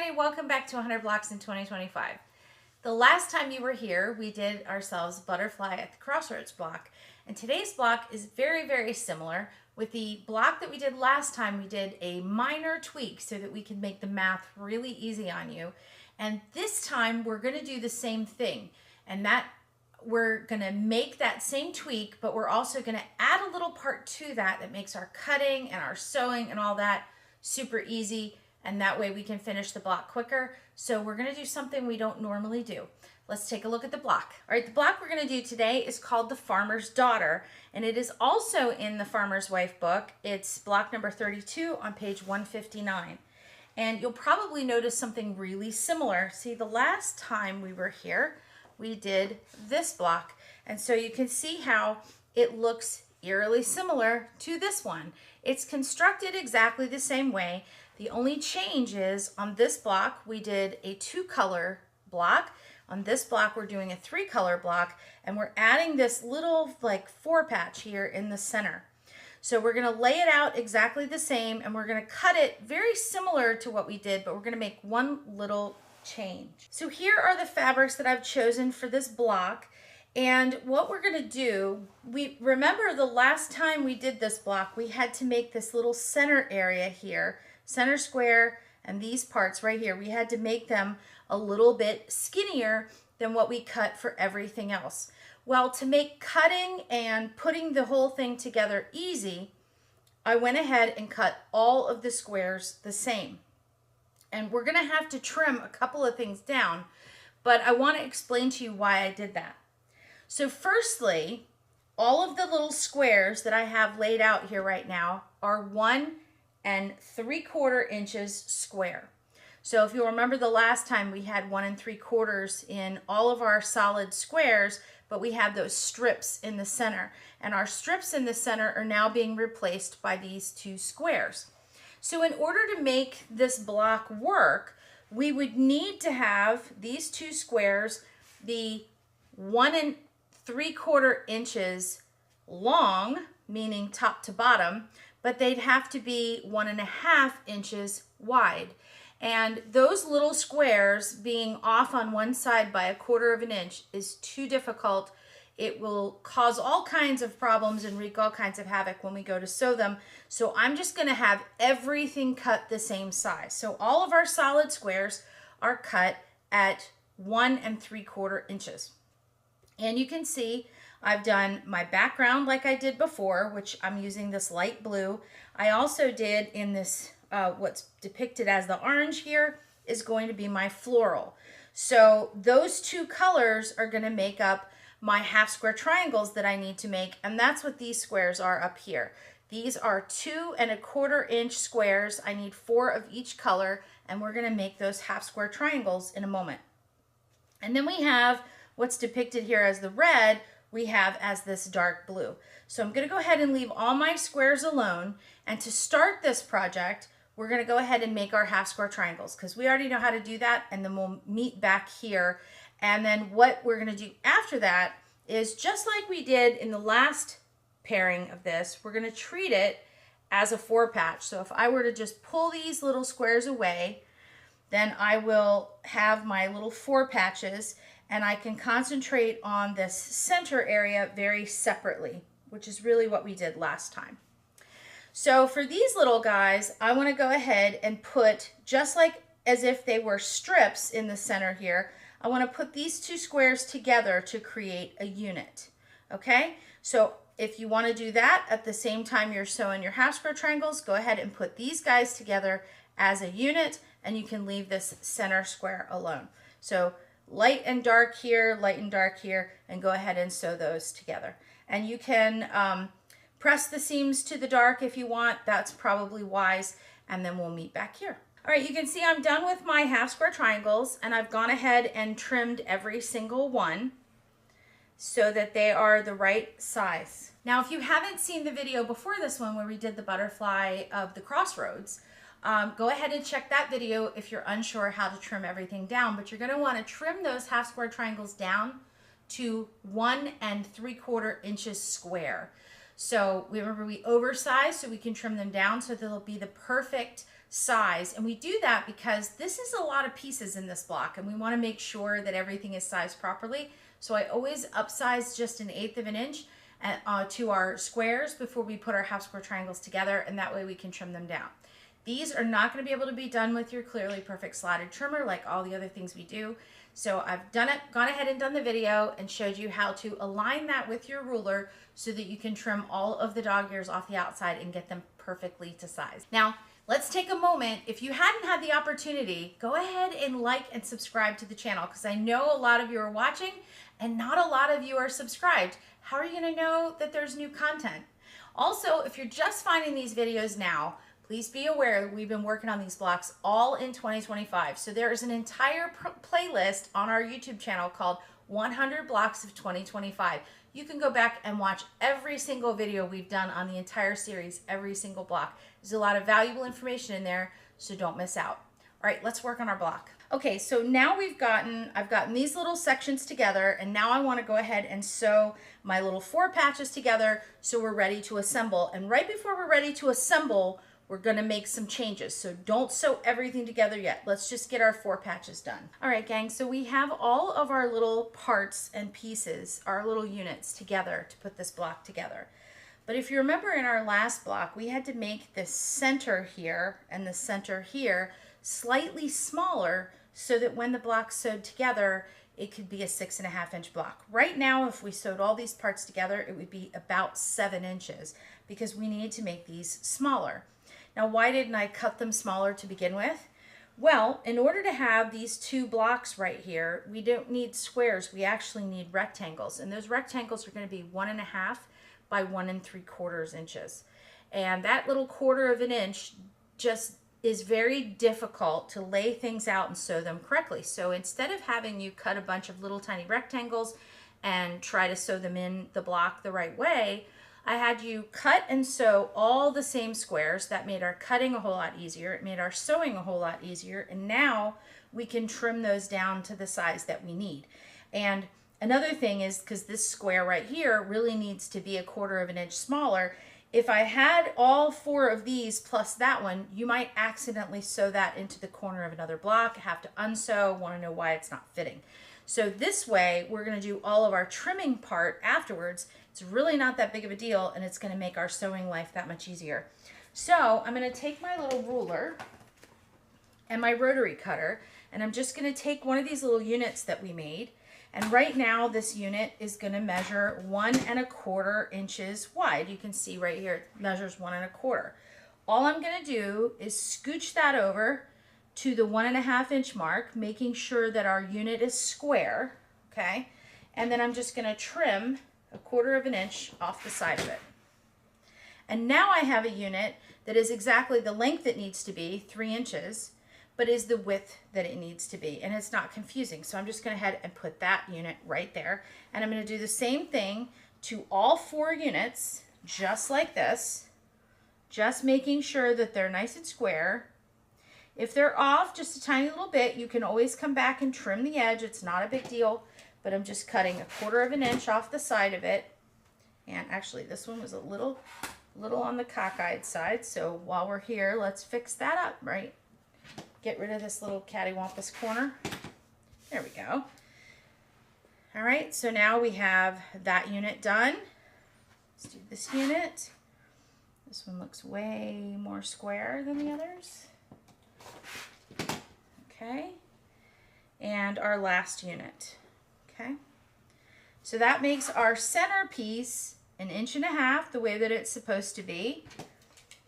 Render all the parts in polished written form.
everybody, welcome back to 100 Blocks in 2025. The last time you were here, we did ourselves Butterfly at the Crossroads block. And today's block is very similar. With the block that we did last time, we did a minor tweak so that we could make the math really easy on you. And this time we're going to do the same thing. And that we're going to make that same tweak, but we're also going to add a little part to that makes our cutting and our sewing and all that super easy. And that way we can finish the block quicker. So we're gonna do something we don't normally do. Let's take a look at the block. All right, the block we're gonna do today is called The Farmer's Daughter, and it is also in the Farmer's Wife book. It's block number 32 on page 159. And you'll probably notice something really similar. See, the last time we were here, we did this block. And so you can see how it looks eerily similar to this one. It's constructed exactly the same way. The only change is on this block, we did a 2-color block. On this block, we're doing a 3-color block, and we're adding this little like 4 patch here in the center. So we're gonna lay it out exactly the same, and we're gonna cut it very similar to what we did, but we're gonna make one little change. So here are the fabrics that I've chosen for this block. And what we're gonna do, we remember the last time we did this block, we had to make this little center area here, center square, and these parts right here, we had to make them a little bit skinnier than what we cut for everything else. Well, to make cutting and putting the whole thing together easy, I went ahead and cut all of the squares the same. And we're gonna have to trim a couple of things down, but I wanna explain to you why I did that. So firstly, all of the little squares that I have laid out here right now are 1 3/4 inches square. So if you'll remember the last time we had 1 3/4 in all of our solid squares, but we had those strips in the center. And our strips in the center are now being replaced by these 2 squares. So in order to make this block work, we would need to have these 2 squares be 1 3/4 inches long, meaning top to bottom, but they'd have to be 1.5 inches wide. And those little squares being off on one side by 1/4 of an inch is too difficult. It will cause all kinds of problems and wreak all kinds of havoc when we go to sew them. So I'm just gonna have everything cut the same size. So all of our solid squares are cut at 1 3/4 inches. And you can see I've done my background like I did before, which I'm using this light blue. I also did in this, what's depicted as the orange here is going to be my floral. So those 2 colors are gonna make up my half square triangles that I need to make, and that's what these squares are up here. These are 2 1/4 inch squares. I need 4 of each color, and we're gonna make those half square triangles in a moment. And then we have what's depicted here as the red, we have as this dark blue. So I'm gonna go ahead and leave all my squares alone, and to start this project, we're gonna go ahead and make our half square triangles because we already know how to do that, and then we'll meet back here. And then what we're gonna do after that is just like we did in the last pairing of this, we're gonna treat it as a 4 patch. So if I were to just pull these little squares away, then I will have my little 4 patches, and I can concentrate on this center area very separately, which is really what we did last time. So for these little guys, I want to go ahead and put, just like as if they were strips in the center here, I want to put these 2 squares together to create a unit. Okay, so if you want to do that at the same time you're sewing your half square triangles, go ahead and put these guys together as a unit, and you can leave this center square alone. So light and dark here, light and dark here, and go ahead and sew those together. And you can press the seams to the dark if you want. That's probably wise, and then we'll meet back here. All right, you can see I'm done with my half square triangles, and I've gone ahead and trimmed every single one so that they are the right size. Now, if you haven't seen the video before this one where we did the butterfly of the crossroads, go ahead and check that video if you're unsure how to trim everything down, but you're gonna wanna trim those half square triangles down to 1 3/4 inches square. So remember we oversized so we can trim them down so they'll be the perfect size. And we do that because this is a lot of pieces in this block and we want to make sure that everything is sized properly. So I always upsize just 1/8 of an inch to our squares before we put our half square triangles together, and that way we can trim them down. These are not going to be able to be done with your Clearly Perfect slotted trimmer like all the other things we do. So I've gone ahead and done the video and showed you how to align that with your ruler so that you can trim all of the dog ears off the outside and get them perfectly to size. Now, let's take a moment. If you hadn't had the opportunity, go ahead and like and subscribe to the channel because I know a lot of you are watching and not a lot of you are subscribed. How are you going to know that there's new content? Also, if you're just finding these videos now, please be aware we've been working on these blocks all in 2025. So there is an entire playlist on our YouTube channel called 100 Blocks of 2025. You can go back and watch every single video we've done on the entire series, every single block. There's a lot of valuable information in there, so don't miss out. All right, let's work on our block. Okay, so now I've gotten these little sections together, and now I want to go ahead and sew my little 4 patches together so we're ready to assemble. And right before we're ready to assemble, we're going to make some changes. So don't sew everything together yet. Let's just get our 4 patches done. All right, gang, so we have all of our little parts and pieces, our little units together to put this block together. But if you remember in our last block, we had to make the center here and the center here slightly smaller so that when the block's sewed together, it could be a 6.5 inch block. Right now, if we sewed all these parts together, it would be about 7 inches because we need to make these smaller. Now, why didn't I cut them smaller to begin with? Well, in order to have these 2 blocks right here, we don't need squares. We actually need rectangles. And those rectangles are going to be 1.5 by 1 3/4 inches. And that little 1/4 inch just is very difficult to lay things out and sew them correctly. So instead of having you cut a bunch of little tiny rectangles and try to sew them in the block the right way, I had you cut and sew all the same squares. That made our cutting a whole lot easier. It made our sewing a whole lot easier. And now we can trim those down to the size that we need. And another thing is, because this square right here really needs to be a 1/4 inch smaller, if I had all 4 of these plus that one, you might accidentally sew that into the corner of another block, have to unsew, want to know why it's not fitting. So this way, we're going to do all of our trimming part afterwards. It's really not that big of a deal, and it's going to make our sewing life that much easier. So I'm going to take my little ruler and my rotary cutter, and I'm just going to take one of these little units that we made. And right now, this unit is going to measure 1 1/4 inches wide. You can see right here, it measures 1 1/4. All I'm going to do is scooch that over to the 1.5 inch mark, making sure that our unit is square, okay? And then I'm just going to trim 1/4 inch off the side of it. And now I have a unit that is exactly the length it needs to be, 3 inches, but is the width that it needs to be, and it's not confusing. So I'm just going to head and put that unit right there. And I'm going to do the same thing to all 4 units, just like this, just making sure that they're nice and square. If they're off just a tiny little bit, you can always come back and trim the edge. It's not a big deal, but I'm just cutting 1/4 inch off the side of it. And actually, this one was a little on the cockeyed side. So while we're here, let's fix that up, right? Get rid of this little cattywampus corner. There we go. All right, so now we have that unit done. Let's do this unit. This one looks way more square than the others. Okay, and our last unit. Okay, so that makes our centerpiece 1.5 inches, the way that it's supposed to be.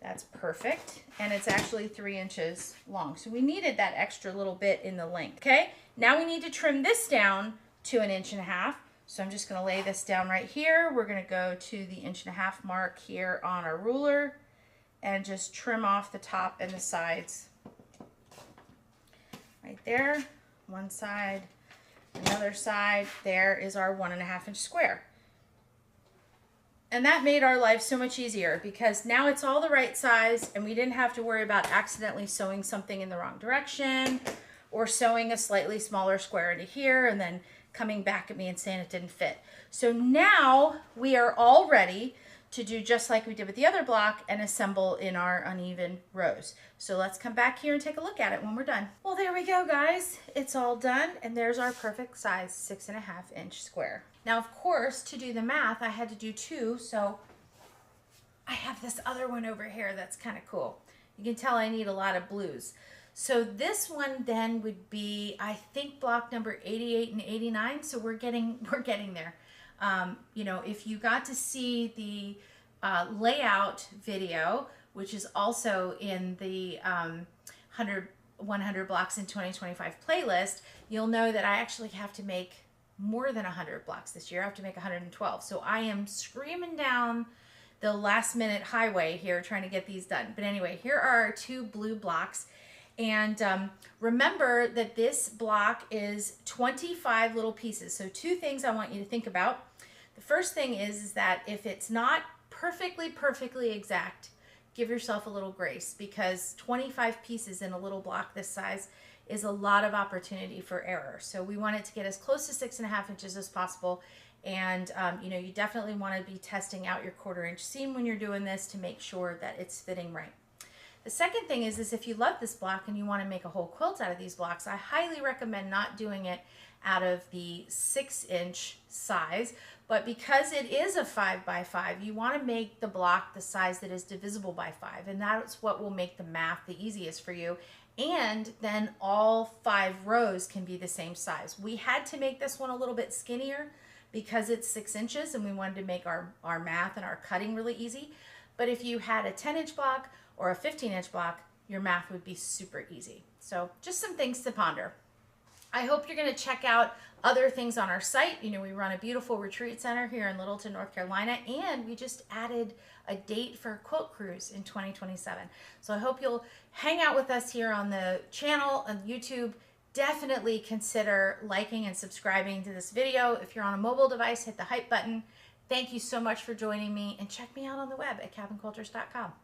That's perfect, and it's actually 3 inches long. So we needed that extra little bit in the length. Okay, now we need to trim this down to 1.5 inches. So I'm just going to lay this down right here. We're going to go to the 1.5 inch mark here on our ruler and just trim off the top and the sides. Right there, one side, another side. There is our 1.5 inch square. And that made our life so much easier because now it's all the right size and we didn't have to worry about accidentally sewing something in the wrong direction or sewing a slightly smaller square into here and then coming back at me and saying it didn't fit. So now we are all ready to do just like we did with the other block and assemble in our uneven rows. So let's come back here and take a look at it when we're done. Well, there we go, guys. It's all done, and there's our perfect size 6.5-inch square. Now, of course, to do the math, I had to do 2, so I have this other one over here that's kind of cool. You can tell I need a lot of blues. So this one then would be, I think, block number 88 and 89. So we're getting there. You know, if you got to see the layout video, which is also in the 100 blocks in 2025 playlist, you'll know that I actually have to make more than 100 blocks this year. I have to make 112. So I am screaming down the last minute highway here trying to get these done. But anyway, here are our 2 blue blocks. And remember that this block is 25 little pieces. So 2 things I want you to think about. The first thing is that if it's not perfectly exact, give yourself a little grace, because 25 pieces in a little block this size is a lot of opportunity for error. So we want it to get as close to 6.5 inches as possible. And you know, you definitely want to be testing out your 1/4 inch seam when you're doing this to make sure that it's fitting right. The second thing is if you love this block and you want to make a whole quilt out of these blocks, I highly recommend not doing it out of the 6-inch size, but because it is a 5 by 5, you want to make the block the size that is divisible by 5, and that's what will make the math the easiest for you. And then all 5 rows can be the same size. We had to make this one a little bit skinnier because it's 6 inches and we wanted to make our math and our cutting really easy. But if you had a 10-inch block or a 15-inch block, your math would be super easy. So just some things to ponder. I hope you're going to check out other things on our site. You know, we run a beautiful retreat center here in Littleton, North Carolina, and we just added a date for a quilt cruise in 2027. So I hope you'll hang out with us here on the channel on YouTube. Definitely consider liking and subscribing to this video. If you're on a mobile device, hit the hype button. Thank you so much for joining me, and check me out on the web at cabinquilters.com.